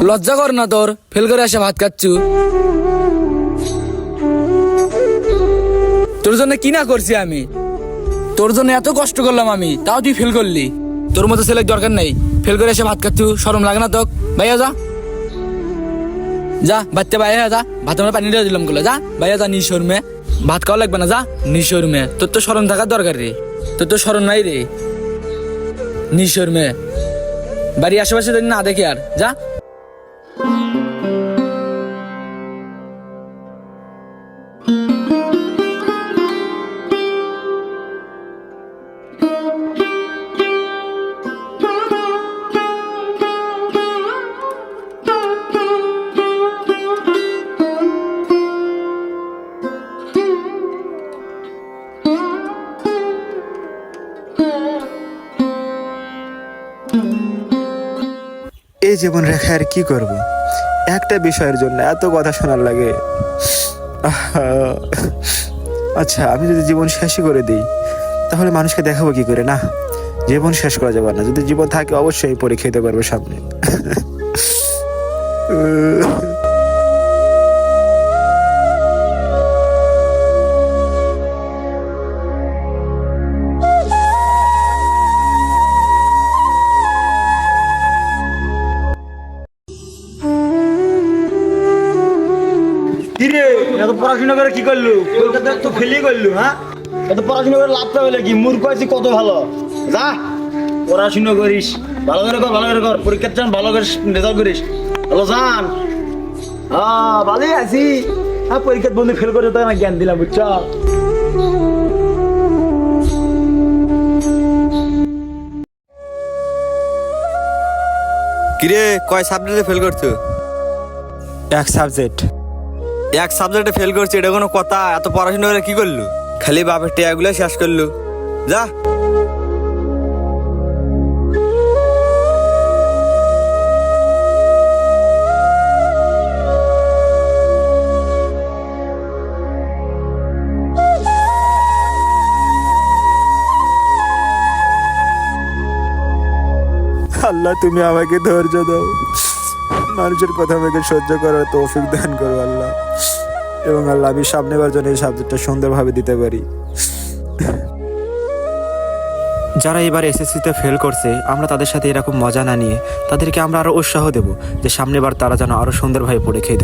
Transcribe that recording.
লজ্জা কর না তোর? ফেল করে এসে ভাত খাচ্ছু। তোর জন্য কি না করছি আমি? তোর জন্য এত কষ্ট করলাম আমি, তাও তুই ফেল করলি। তোর মতো ছেলের দরকার নেই। ফেল করে এসে ভাত খাচ্ছু, শরম লাগে না তোক? ভাইয়া যা যা, বাচ্চা ভাইয়া যা, ভাত আমরা পানি দিয়ে দিলাম গুলো, যা ভাইয়া যা, নিশোর মেয়ে। ভাত খাওয়া লাগবে না, যা নিশোর মেয়ে। তোর তো শরম থাকার দরকার রে, তোর তো শরম নাই রে, নিশোর মেয়ে। বাড়ি আশেপাশে যদি না দেখি আর, যা। এই জীবন রেখে আর কি করব? একটা বিষয়ের জন্য এত কথা শোনার লাগে। আচ্ছা, আমি যদি জীবন শেষই করে দিই তাহলে মানুষকে দেখাবো কি করে? না, জীবন শেষ করা যাবে না। যদি জীবন থাকে অবশ্যই পরীক্ষা দিতে পারবো সামনে। কিরে, এত পড়াশোনা করে কি করলু? কলকাতায় তো ফেলি করলু। হ্যাঁ, এত পড়াশোনা করে লাভ পাবে কি? মূর্খ আছি কত ভালো। যা পড়াশোনা করিস, ভালো করে কর, ভালো করে কর। পরীক্ষার চান ভালো করে রেজাল্ট করিস। ভালো যান। ভালোই আছি। হ্যাঁ, পরীক্ষার বন্ধু ফেল করে তো আমার জ্ঞান দিলাম, বুঝছ? কিরে, কয় সাবজেক্টে ফেল করছো? এক সাবজেক্ট। এক সাবজেক্টে ফেল করছি, এটা কোনো কথা? এত পড়াশোনা করে কি করলু? খালি বাপের টেয়াগুলো শেষ করলু, যা। আল্লাহ, তুমি আমাকে ধৈর্য দাও, মানুষের কথা আমাকে সহ্য করার তৌফিক দান করো আল্লাহ। এবং আল্লাহ, আমি সামনেবার জন্য এই সাবজেক্টটা সুন্দরভাবে দিতে পারি। যারা এবার এসএসসিতে ফেল করছে, আমরা তাদের সাথে এরকম মজা না নিয়ে তাদেরকে আমরা আরো উৎসাহ দেব যে সামনেবার তারা যেন আরো সুন্দরভাবে পরীক্ষা দিতে